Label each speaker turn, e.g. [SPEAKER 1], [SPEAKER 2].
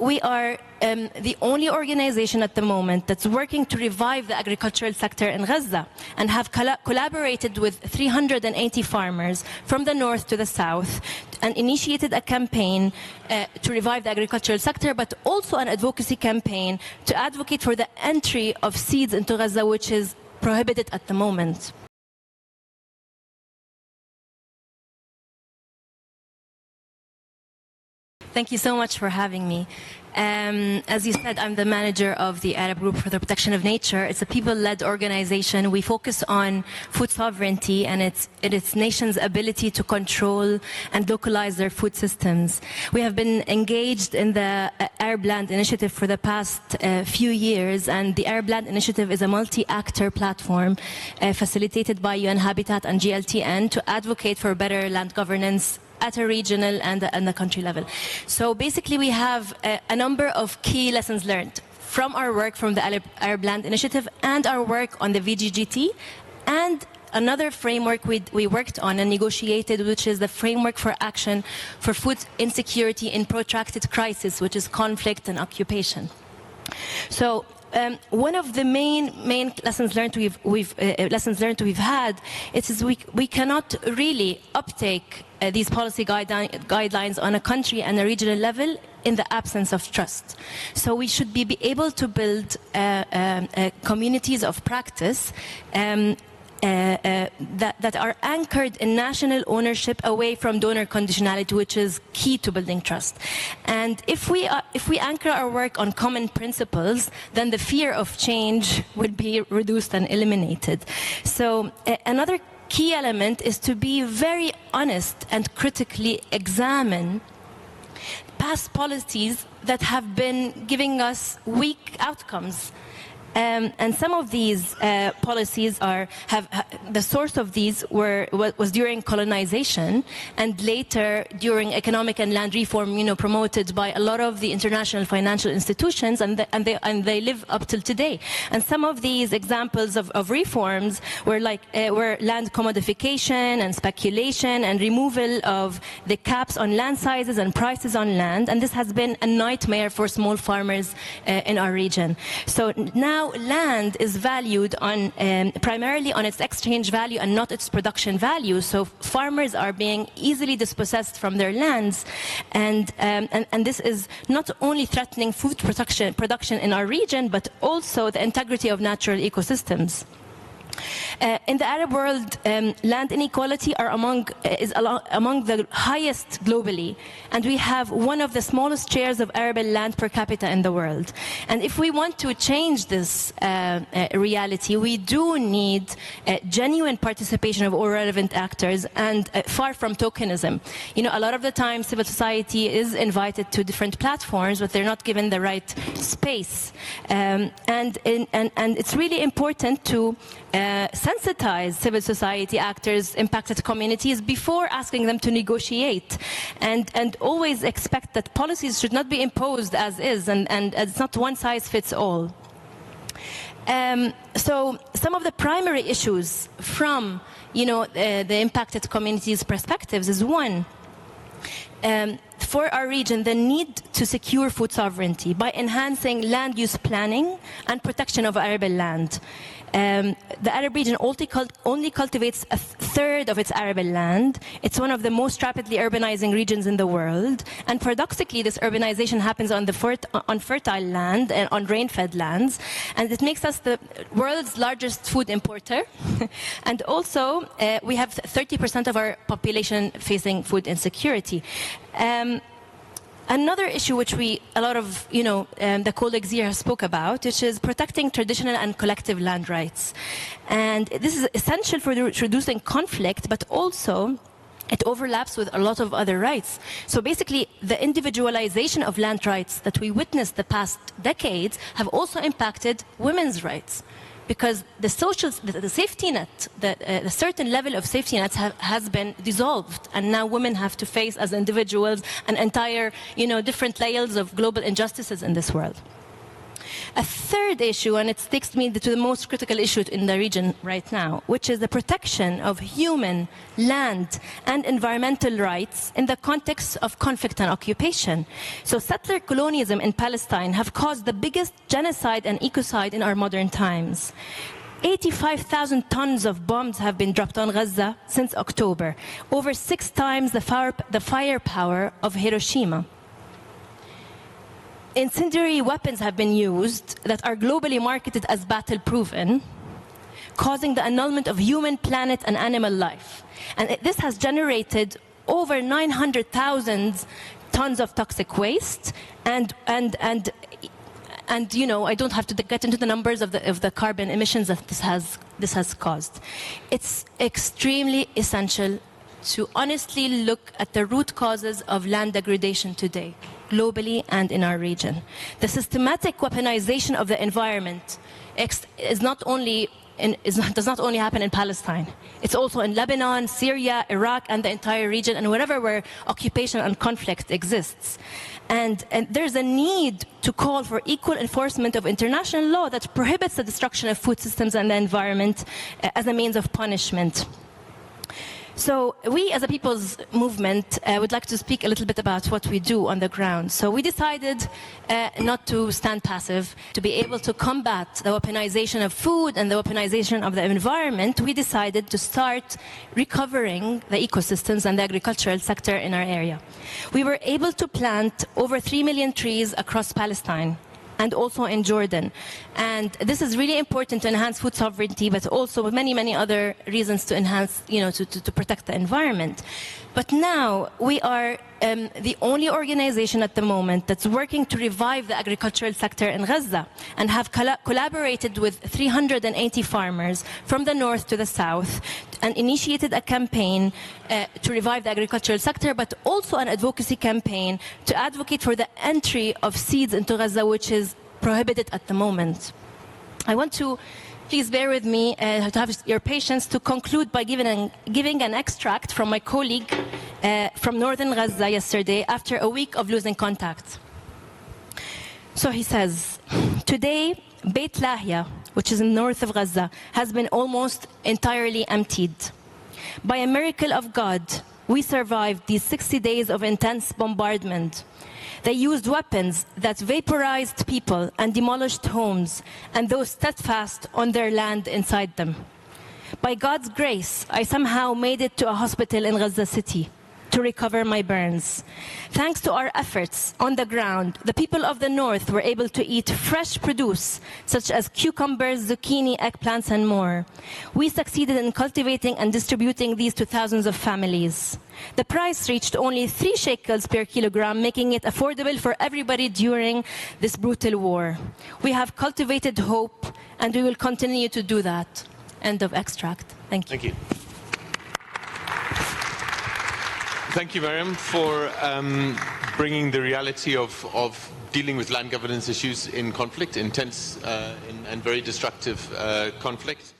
[SPEAKER 1] we are the only organization at the moment that's working to revive the agricultural sector in Gaza, and have collaborated with 380 farmers from the north to the south and initiated a campaign to revive the agricultural sector, but also an advocacy campaign to advocate for the entry of seeds into Gaza, which is prohibited at the moment. Thank you so much for having me. As you said, I'm the manager of the Arab Group for the Protection of Nature. It's a people-led organization. We focus on food sovereignty and its nation's ability to control and localize their food systems. We have been engaged in the Arab Land Initiative for the past few years, and the Arab Land Initiative is a multi-actor platform facilitated by UN Habitat and GLTN to advocate for better land governance at a regional and the country level. So basically we have a number of key lessons learned from our work from the Arab Land Initiative and our work on the VGGT, and another framework we worked on and negotiated, which is the framework for action for food insecurity in protracted crisis, which is conflict and occupation. So one of the main lessons learned we've had is we cannot really uptake these policy guidelines on a country and a regional level in the absence of trust. So we should be able to build communities of practice that are anchored in national ownership away from donor conditionality, which is key to building trust. And if we anchor our work on common principles, then the fear of change would be reduced and eliminated. So another key element is to be very honest and critically examine past policies that have been giving us weak outcomes. And some of these policies the source of these was during colonization, and later during economic and land reform, promoted by a lot of the international financial institutions, and they live up till today. And some of these examples of reforms were land commodification and speculation and removal of the caps on land sizes and prices on land, and this has been a nightmare for small farmers in our region. So now land is valued on primarily on its exchange value and not its production value. So farmers are being easily dispossessed from their lands, and this is not only threatening food production in our region, but also the integrity of natural ecosystems. In the Arab world, land inequality is among the highest globally, and we have one of the smallest shares of arable land per capita in the world. And if we want to change this reality, we do need genuine participation of all relevant actors, and far from tokenism. A lot of the time civil society is invited to different platforms, but they're not given the right space. And it's really important to sensitize civil society actors, impacted communities, before asking them to negotiate, and always expect that policies should not be imposed as is, and it's not one size fits all. So some of the primary issues from the impacted communities' perspectives is one, for our region, the need to secure food sovereignty by enhancing land use planning and protection of arable land. The Arab region only cultivates a third of its arable land. It's one of the most rapidly urbanizing regions in the world. And paradoxically, this urbanization happens on fertile land and on rain-fed lands. And it makes us the world's largest food importer. And also, we have 30% of our population facing food insecurity. Another issue which a lot of the colleagues here spoke about, which is protecting traditional and collective land rights. And this is essential for reducing conflict, but also it overlaps with a lot of other rights. So basically, the individualization of land rights that we witnessed the past decades have also impacted women's rights. Because the safety net, the certain level of safety nets has been dissolved, and now women have to face as individuals an entire, different layers of global injustices in this world. A third issue, and it takes me to the most critical issue in the region right now, which is the protection of human, land, and environmental rights in the context of conflict and occupation. So settler colonialism in Palestine have caused the biggest genocide and ecocide in our modern times. 85,000 tons of bombs have been dropped on Gaza since October, over 6 times the firepower of Hiroshima. Incendiary weapons have been used that are globally marketed as battle-proven, causing the annulment of human, planet, and animal life. And this has generated over 900,000 tons of toxic waste, and you know, I don't have to get into the numbers of the carbon emissions that this has caused. It's extremely essential to honestly look at the root causes of land degradation today, globally and in our region. The systematic weaponization of the environment does not only happen in Palestine. It's also in Lebanon, Syria, Iraq, and the entire region, and wherever where occupation and conflict exists. And there's a need to call for equal enforcement of international law that prohibits the destruction of food systems and the environment as a means of punishment. So we, as a people's movement, would like to speak a little bit about what we do on the ground. So we decided not to stand passive. To be able to combat the weaponization of food and the weaponization of the environment, we decided to start recovering the ecosystems and the agricultural sector in our area. We were able to plant over 3 million trees across Palestine and also in Jordan. And this is really important to enhance food sovereignty, but also with many, many other reasons to enhance, you know, to protect the environment. But now we are the only organization at the moment that's working to revive the agricultural sector in Gaza, and have collaborated with 380 farmers from the north to the south and initiated a campaign to revive the agricultural sector, but also an advocacy campaign to advocate for the entry of seeds into Gaza, which is prohibited at the moment. I want to please bear with me to have your patience to conclude by giving an extract from my colleague from northern Gaza yesterday after a week of losing contact. So he says, today, Beit Lahia, which is in north of Gaza, has been almost entirely emptied. By a miracle of God, we survived these 60 days of intense bombardment. They used weapons that vaporized people and demolished homes and those steadfast on their land inside them. By God's grace, I somehow made it to a hospital in Gaza City to recover my burns. Thanks to our efforts on the ground, the people of the north were able to eat fresh produce such as cucumbers, zucchini, eggplants, and more. We succeeded in cultivating and distributing these to thousands of families. The price reached only 3 shekels per kilogram, making it affordable for everybody during this brutal war. We have cultivated hope, and we will continue to do that. End of extract. Thank you.
[SPEAKER 2] Thank you. Thank you, Mariam, for bringing the reality of dealing with land governance issues in conflict, intense and very destructive conflict.